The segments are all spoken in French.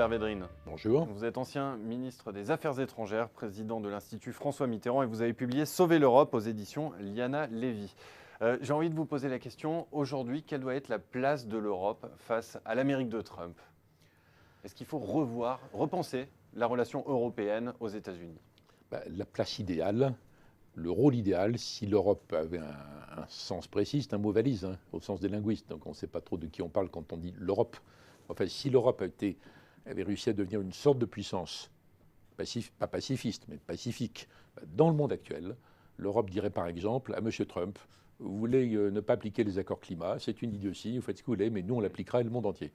Hubert Védrine. Bonjour. Vous êtes ancien ministre des Affaires étrangères, président de l'Institut François Mitterrand et vous avez publié Sauver l'Europe aux éditions Liana Levy. J'ai envie de vous poser la question, aujourd'hui, quelle doit être la place de l'Europe face à l'Amérique de Trump? Est-ce qu'il faut repenser la relation européenne aux États-Unis? La place idéale, le rôle idéal, si l'Europe avait un sens précis, c'est un mot valise, au sens des linguistes, donc on ne sait pas trop de qui on parle quand on dit l'Europe. Enfin, si l'Europe avait réussi à devenir une sorte de puissance, pas pacifiste, mais pacifique, dans le monde actuel, l'Europe dirait par exemple à M. Trump, vous voulez ne pas appliquer les accords climat, c'est une idiotie, vous faites ce que vous voulez, mais nous on l'appliquera et le monde entier.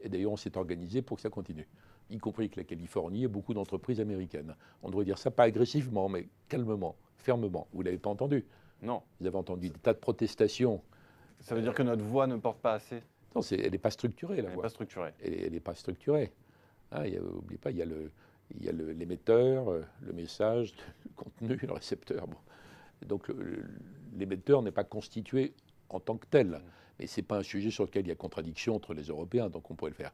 Et d'ailleurs on s'est organisé pour que ça continue, y compris avec la Californie et beaucoup d'entreprises américaines. On devrait dire ça pas agressivement, mais calmement, fermement. Vous ne l'avez pas entendu? Non. Vous avez entendu des tas de protestations. Ça veut dire que notre voix ne porte pas assez? Non, elle n'est pas structurée, la voix. Elle n'est pas structurée. Elle n'est pas structurée. N'oubliez pas, il y a l'émetteur, le message, le contenu, le récepteur. Bon. Donc l'émetteur n'est pas constitué en tant que tel. Mais ce n'est pas un sujet sur lequel il y a contradiction entre les Européens, donc on pourrait le faire.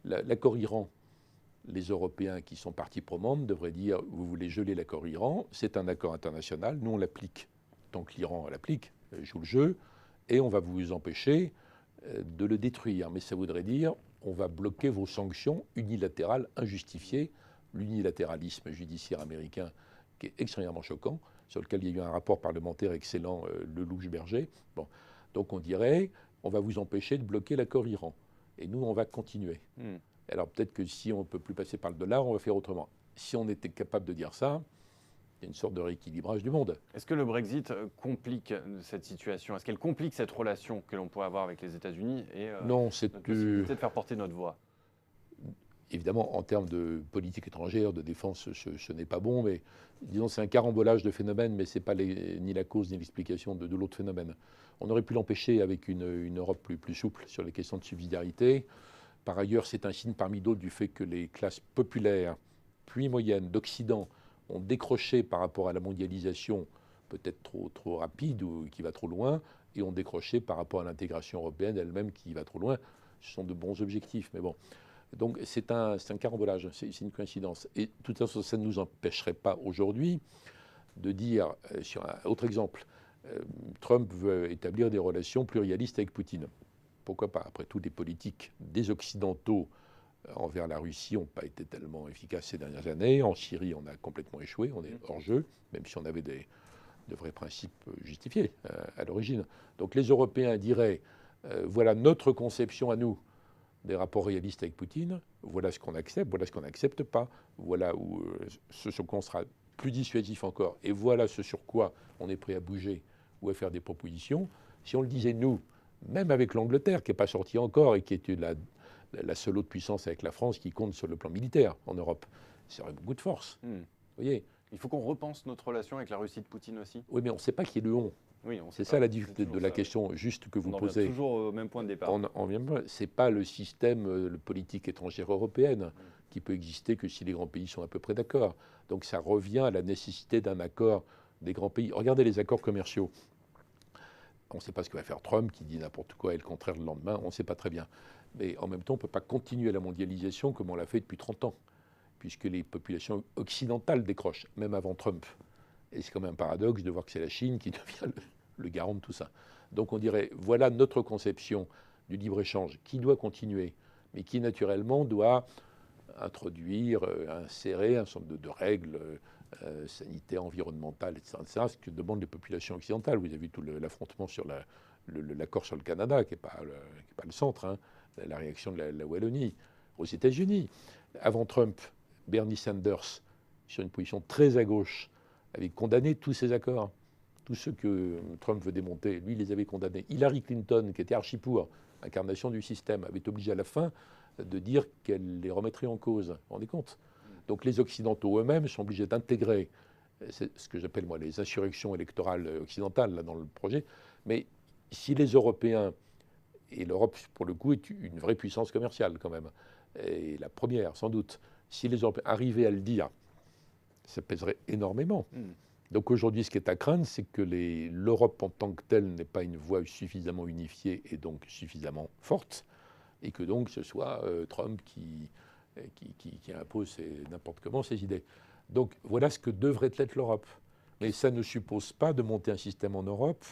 L'accord Iran, les Européens qui sont partie prenante devraient dire vous voulez geler l'accord Iran, c'est un accord international, nous on l'applique tant que l'Iran l'applique, joue le jeu, et on va vous empêcher de le détruire. Mais ça voudrait dire on va bloquer vos sanctions unilatérales injustifiées, l'unilatéralisme judiciaire américain qui est extrêmement choquant, sur lequel il y a eu un rapport parlementaire excellent, Lelouch-Berger. Bon. Donc on dirait on va vous empêcher de bloquer l'accord Iran. Et nous, on va continuer. Alors peut-être que si on ne peut plus passer par le dollar, on va faire autrement. Si on était capable de dire ça, il y a une sorte de rééquilibrage du monde. Est-ce que le Brexit complique cette situation? Est-ce qu'elle complique cette relation que l'on pourrait avoir avec les États-Unis et non, c'est notre possibilité de faire porter notre voix? Évidemment, en termes de politique étrangère, de défense, ce n'est pas bon, mais disons c'est un carambolage de phénomènes, mais ce n'est pas ni la cause ni l'explication de l'autre phénomène. On aurait pu l'empêcher avec une Europe plus souple sur les questions de subsidiarité. Par ailleurs, c'est un signe parmi d'autres du fait que les classes populaires, puis moyennes, d'Occident, ont décroché par rapport à la mondialisation peut-être trop rapide ou qui va trop loin, et ont décroché par rapport à l'intégration européenne elle-même qui va trop loin. Ce sont de bons objectifs, mais bon. Donc c'est un carambolage, c'est une coïncidence. Et de toute façon, ça ne nous empêcherait pas aujourd'hui de dire, sur un autre exemple, Trump veut établir des relations plurialistes avec Poutine. Pourquoi pas? Après tout, les politiques des Occidentaux envers la Russie n'ont pas été tellement efficaces ces dernières années. En Syrie, on a complètement échoué, on est hors jeu, même si on avait de vrais principes justifiés à l'origine. Donc les Européens diraient, voilà notre conception à nous des rapports réalistes avec Poutine, voilà ce qu'on accepte, voilà ce qu'on n'accepte pas, voilà ce sur quoi on sera plus dissuasif encore, et voilà ce sur quoi on est prêt à bouger ou à faire des propositions. Si on le disait nous, même avec l'Angleterre, qui n'est pas sortie encore et qui est la seule autre puissance avec la France qui compte sur le plan militaire en Europe, ça aurait beaucoup de force. Vous voyez. Il faut qu'on repense notre relation avec la Russie de Poutine aussi. Oui, mais on ne sait pas qui est le on. Oui, c'est ça la difficulté de la question juste que vous posez. On revient toujours au même point de départ. Ce n'est pas le système politique étrangère européenne qui peut exister que si les grands pays sont à peu près d'accord. Donc ça revient à la nécessité d'un accord des grands pays. Regardez les accords commerciaux. On ne sait pas ce que va faire Trump, qui dit n'importe quoi et le contraire le lendemain, on ne sait pas très bien. Mais en même temps, on ne peut pas continuer la mondialisation comme on l'a fait depuis 30 ans, puisque les populations occidentales décrochent, même avant Trump. Et c'est quand même un paradoxe de voir que c'est la Chine qui devient le garant de tout ça. Donc on dirait, voilà notre conception du libre-échange qui doit continuer, mais qui naturellement doit introduire, insérer un certain nombre de règles sanitaires, environnementales, etc., ce que demandent les populations occidentales. Vous avez vu tout l'affrontement sur l'accord sur le Canada, qui n'est pas le centre, la réaction de la Wallonie. Aux États-Unis, avant Trump, Bernie Sanders, sur une position très à gauche, avait condamné tous ces accords. Tous ceux que Trump veut démonter, lui, il les avait condamnés. Hillary Clinton, qui était archi pour, incarnation du système, avait obligé à la fin de dire qu'elle les remettrait en cause. Vous vous rendez compte? Donc les Occidentaux eux-mêmes sont obligés d'intégrer, c'est ce que j'appelle moi les insurrections électorales occidentales là, dans le projet. Mais si les Européens, et l'Europe pour le coup est une vraie puissance commerciale quand même, et la première sans doute, si les Européens arrivaient à le dire, ça pèserait énormément. Donc aujourd'hui, ce qui est à craindre, c'est que l'Europe en tant que telle n'ait pas une voix suffisamment unifiée et donc suffisamment forte, et que donc ce soit Trump qui qui impose n'importe comment ses idées. Donc voilà ce que devrait être l'Europe. Mais ça ne suppose pas de monter un système en Europe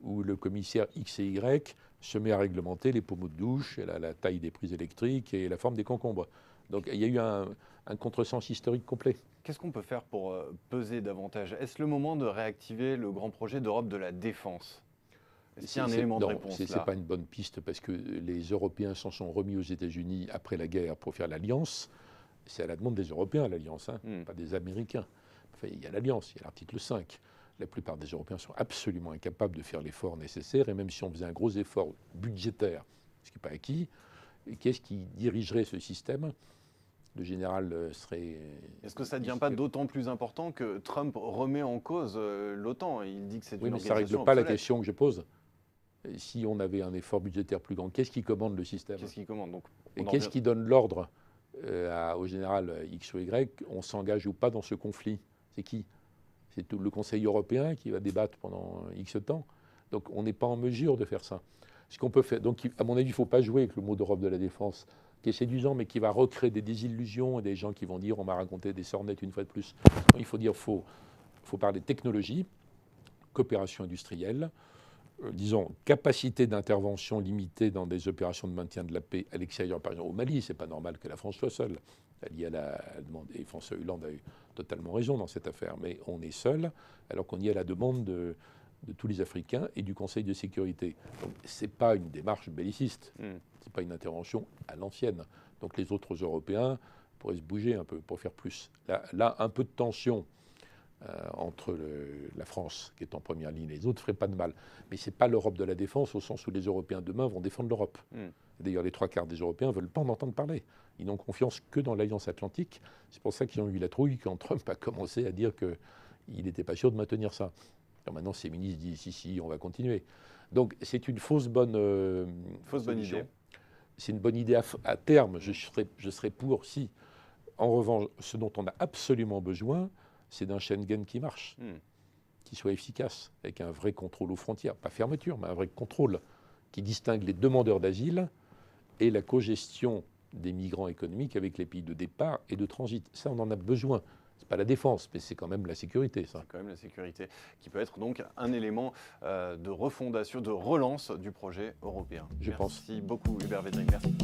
où le commissaire X et Y se met à réglementer les pommeaux de douche, la taille des prises électriques et la forme des concombres. Donc il y a eu un contresens historique complet. Qu'est-ce qu'on peut faire pour peser davantage? Est-ce le moment de réactiver le grand projet d'Europe de la défense? Est-ce qu'il y a un élément de réponse là? Ce n'est pas une bonne piste parce que les Européens s'en sont remis aux États-Unis après la guerre pour faire l'alliance. C'est à la demande des Européens, l'alliance, pas des Américains. Enfin, il y a l'alliance, il y a l'article 5. La plupart des Européens sont absolument incapables de faire l'effort nécessaire. Et même si on faisait un gros effort budgétaire, ce qui n'est pas acquis, qu'est-ce qui dirigerait ce système? Le général serait... Est-ce que ça ne devient pas d'autant plus important que Trump remet en cause l'OTAN? Il dit que c'est une organisation ça ne règle pas la question que je pose. Si on avait un effort budgétaire plus grand, qu'est-ce qui commande le système? Qu'est-ce qui commande donc? Et qu'est-ce qui donne l'ordre au général X ou Y? On s'engage ou pas dans ce conflit? C'est qui? C'est tout le Conseil européen qui va débattre pendant X temps. Donc on n'est pas en mesure de faire ça. Ce qu'on peut faire, donc à mon avis, il ne faut pas jouer avec le mot d'Europe de la défense, qui est séduisant, mais qui va recréer des désillusions et des gens qui vont dire on m'a raconté des sornettes une fois de plus. Il faut dire faut parler technologie, coopération industrielle, disons capacité d'intervention limitée dans des opérations de maintien de la paix à l'extérieur. Par exemple, au Mali, c'est pas normal que la France soit seule. Lié à la demande, et François Hollande a eu totalement raison dans cette affaire, mais on est seul alors qu'on y est à la demande de tous les Africains et du Conseil de sécurité. Donc ce n'est pas une démarche belliciste, ce n'est pas une intervention à l'ancienne. Donc les autres Européens pourraient se bouger un peu pour faire plus. Là un peu de tension entre la France, qui est en première ligne, et les autres ne ferait pas de mal. Mais ce n'est pas l'Europe de la défense au sens où les Européens demain vont défendre l'Europe. D'ailleurs, les 3/4 des Européens ne veulent pas en entendre parler. Ils n'ont confiance que dans l'Alliance Atlantique. C'est pour ça qu'ils ont eu la trouille quand Trump a commencé à dire qu'il n'était pas sûr de maintenir ça. Alors maintenant, ses ministres disent si, on va continuer. Donc c'est une fausse bonne idée. C'est une bonne idée à terme. Je serais pour si. En revanche, ce dont on a absolument besoin, c'est d'un Schengen qui marche, qui soit efficace, avec un vrai contrôle aux frontières. Pas fermeture, mais un vrai contrôle qui distingue les demandeurs d'asile et la cogestion des migrants économiques avec les pays de départ et de transit. Ça, on en a besoin. Ce n'est pas la défense, mais c'est quand même la sécurité, ça. C'est quand même la sécurité, qui peut être donc un élément de refondation, de relance du projet européen. Je pense. Merci beaucoup, Hubert Védrine. Merci.